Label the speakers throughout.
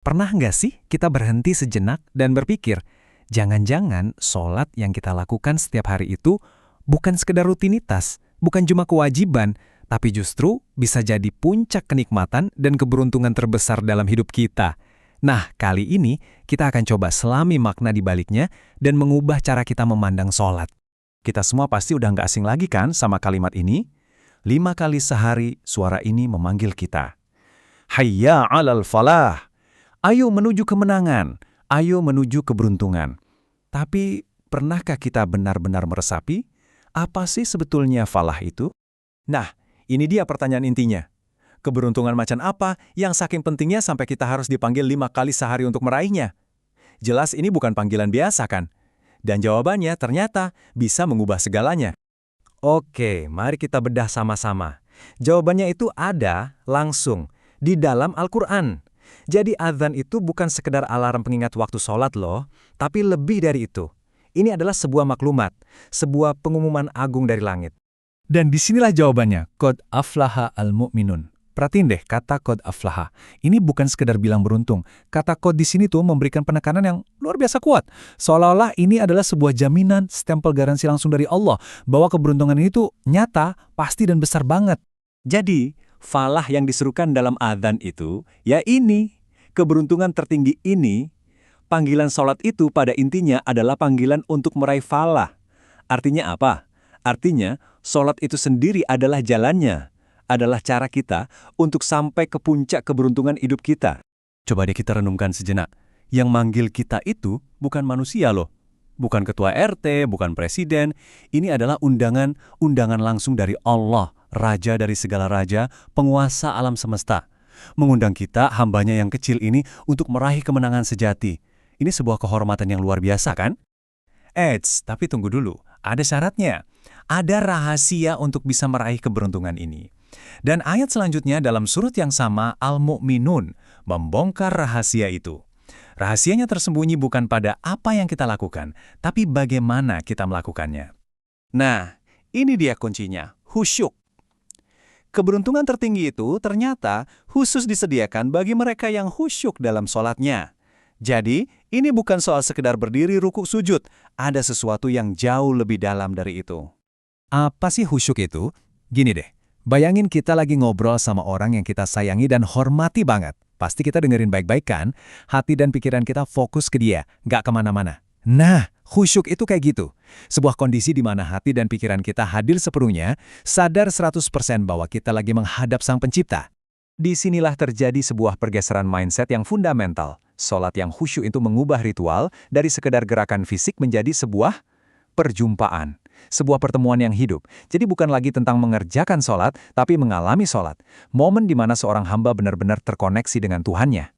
Speaker 1: Pernah nggak sih kita berhenti sejenak dan berpikir, jangan-jangan sholat yang kita lakukan setiap hari itu bukan sekedar rutinitas, bukan cuma kewajiban, tapi justru bisa jadi puncak kenikmatan dan keberuntungan terbesar dalam hidup kita. Nah, kali ini kita akan coba selami makna di baliknya dan mengubah cara kita memandang sholat. Kita semua pasti udah nggak asing lagi kan sama kalimat ini? 5 kali sehari suara ini memanggil kita. Hayya 'alal falah. Ayo menuju kemenangan, ayo menuju keberuntungan. Tapi, pernahkah kita benar-benar meresapi? Apa sih sebetulnya falah itu? Nah, ini dia pertanyaan intinya. Keberuntungan macam apa yang saking pentingnya sampai kita harus dipanggil 5 kali sehari untuk meraihnya? Jelas ini bukan panggilan biasa kan? Dan jawabannya ternyata bisa mengubah segalanya. Oke, mari kita bedah sama-sama. Jawabannya itu ada langsung di dalam Al-Quran. Jadi azan itu bukan sekedar alarm pengingat waktu sholat loh, tapi lebih dari itu. Ini adalah sebuah maklumat, sebuah pengumuman agung dari langit. Dan disinilah jawabannya, qad aflaha al-mu'minun. Perhatiin deh kata qad aflaha. Ini bukan sekedar bilang beruntung. Kata qad di sini tuh memberikan penekanan yang luar biasa kuat. Seolah-olah ini adalah sebuah jaminan, stempel garansi langsung dari Allah, bahwa keberuntungan ini tuh nyata, pasti dan besar banget. Jadi, falah yang diserukan dalam adzan itu, ya ini, keberuntungan tertinggi ini, panggilan sholat itu pada intinya adalah panggilan untuk meraih falah. Artinya apa? Artinya, sholat itu sendiri adalah jalannya, adalah cara kita untuk sampai ke puncak keberuntungan hidup kita. Coba deh kita renungkan sejenak. Yang manggil kita itu bukan manusia loh. Bukan ketua RT, bukan presiden. Ini adalah undangan langsung dari Allah, Raja dari segala raja, penguasa alam semesta. Mengundang kita, hambanya yang kecil ini, untuk meraih kemenangan sejati. Ini sebuah kehormatan yang luar biasa kan? Tapi tunggu dulu, ada syaratnya. Ada rahasia untuk bisa meraih keberuntungan ini. Dan ayat selanjutnya dalam surat yang sama, Al-Mu'minun, membongkar rahasia itu. Rahasianya tersembunyi bukan pada apa yang kita lakukan, tapi bagaimana kita melakukannya. Nah, ini dia kuncinya, khusyuk. Keberuntungan tertinggi itu ternyata khusus disediakan bagi mereka yang khusyuk dalam sholatnya. Jadi, ini bukan soal sekedar berdiri rukuk sujud, ada sesuatu yang jauh lebih dalam dari itu. Apa sih khusyuk itu? Gini deh, bayangin kita lagi ngobrol sama orang yang kita sayangi dan hormati banget. Pasti kita dengerin baik-baik kan? Hati dan pikiran kita fokus ke dia, nggak kemana-mana. Nah, khusyuk itu kayak gitu. Sebuah kondisi di mana hati dan pikiran kita hadir sepenuhnya, sadar 100% bahwa kita lagi menghadap Sang Pencipta. Disinilah terjadi sebuah pergeseran mindset yang fundamental. Sholat yang khusyuk itu mengubah ritual dari sekedar gerakan fisik menjadi sebuah perjumpaan. Sebuah pertemuan yang hidup. Jadi bukan lagi tentang mengerjakan sholat, tapi mengalami sholat. Momen di mana seorang hamba benar-benar terkoneksi dengan Tuhannya.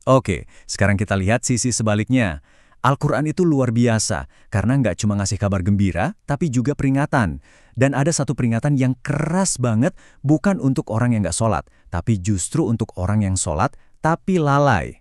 Speaker 1: Oke, sekarang kita lihat sisi sebaliknya. Al-Quran itu luar biasa, karena nggak cuma ngasih kabar gembira, tapi juga peringatan. Dan ada satu peringatan yang keras banget, bukan untuk orang yang nggak sholat, tapi justru untuk orang yang sholat, tapi lalai.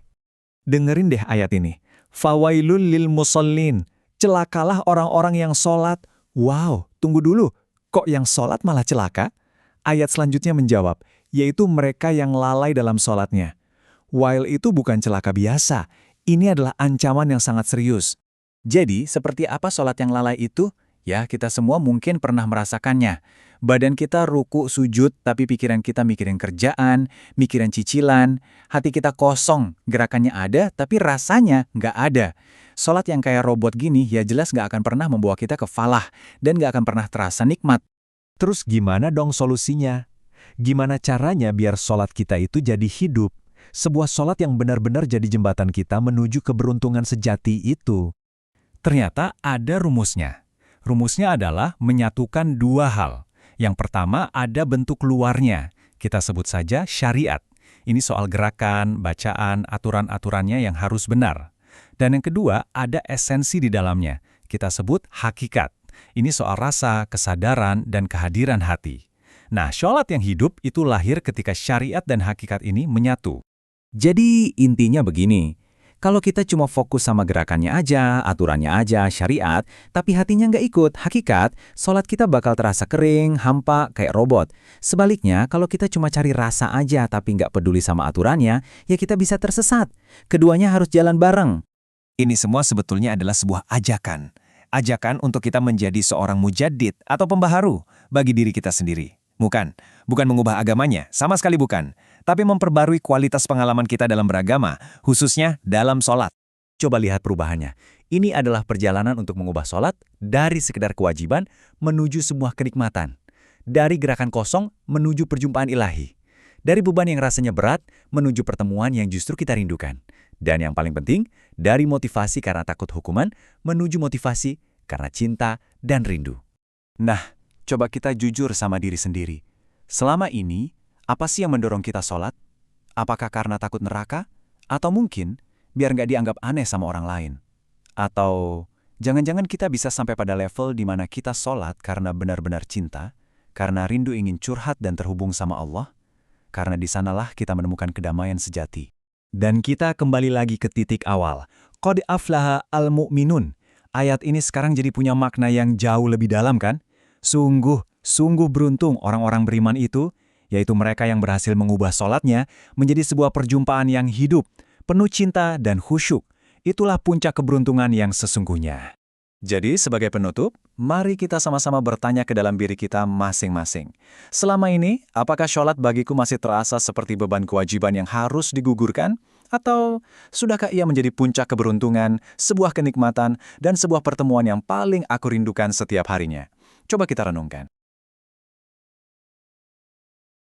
Speaker 1: Dengerin deh ayat ini. Fawailul lil musallin. Celakalah orang-orang yang sholat. Wow, tunggu dulu. Kok yang sholat malah celaka? Ayat selanjutnya menjawab, yaitu mereka yang lalai dalam sholatnya. While itu bukan celaka biasa. Ini adalah ancaman yang sangat serius. Jadi, seperti apa sholat yang lalai itu? Ya, kita semua mungkin pernah merasakannya. Badan kita ruku sujud, tapi pikiran kita mikirin kerjaan, mikirin cicilan. Hati kita kosong, gerakannya ada, tapi rasanya nggak ada. Sholat yang kayak robot gini, ya jelas nggak akan pernah membawa kita ke falah, dan nggak akan pernah terasa nikmat. Terus gimana dong solusinya? Gimana caranya biar sholat kita itu jadi hidup? Sebuah sholat yang benar-benar jadi jembatan kita menuju keberuntungan sejati itu. Ternyata ada rumusnya. Rumusnya adalah menyatukan dua hal. Yang pertama ada bentuk luarnya. Kita sebut saja syariat. Ini soal gerakan, bacaan, aturan-aturannya yang harus benar. Dan yang kedua ada esensi di dalamnya. Kita sebut hakikat. Ini soal rasa, kesadaran, dan kehadiran hati. Nah, sholat yang hidup itu lahir ketika syariat dan hakikat ini menyatu. Jadi intinya begini,
Speaker 2: Kalau kita cuma fokus sama gerakannya aja, aturannya aja, syariat, tapi hatinya nggak ikut, hakikat, sholat kita bakal terasa kering, hampa, kayak robot. Sebaliknya, kalau kita cuma cari rasa aja tapi nggak peduli sama aturannya, ya kita bisa tersesat. Keduanya harus jalan bareng.
Speaker 1: Ini semua sebetulnya adalah sebuah ajakan. Ajakan untuk kita menjadi seorang mujaddid atau pembaharu bagi diri kita sendiri. Bukan mengubah agamanya, sama sekali bukan. Tapi memperbarui kualitas pengalaman kita dalam beragama, khususnya dalam sholat.
Speaker 2: Coba lihat perubahannya. Ini adalah perjalanan untuk mengubah sholat dari sekedar kewajiban menuju sebuah kenikmatan. Dari gerakan kosong menuju perjumpaan ilahi. Dari beban yang rasanya berat menuju pertemuan yang justru kita rindukan. Dan yang paling penting, dari motivasi karena takut hukuman menuju motivasi karena cinta dan rindu. Nah, coba kita jujur sama diri sendiri. Selama ini, apa sih yang mendorong kita sholat? Apakah karena takut neraka? Atau mungkin biar nggak dianggap aneh sama orang lain? Atau jangan-jangan kita bisa sampai pada level di mana kita sholat karena benar-benar cinta, karena rindu ingin curhat dan terhubung sama Allah? Karena di sanalah kita menemukan kedamaian sejati. Dan kita kembali lagi ke titik awal. Qad aflaha al-mu'minun. Ayat ini sekarang jadi punya makna yang jauh lebih dalam kan? Sungguh beruntung orang-orang beriman itu, yaitu mereka yang berhasil mengubah sholatnya menjadi sebuah perjumpaan yang hidup, penuh cinta dan khusyuk. Itulah puncak keberuntungan yang sesungguhnya. Jadi sebagai penutup, mari kita sama-sama bertanya ke dalam diri kita masing-masing. Selama ini, apakah sholat bagiku masih terasa seperti beban kewajiban yang harus digugurkan? Atau sudahkah ia menjadi puncak keberuntungan, sebuah kenikmatan, dan sebuah pertemuan yang paling aku rindukan setiap harinya? Coba kita renungkan.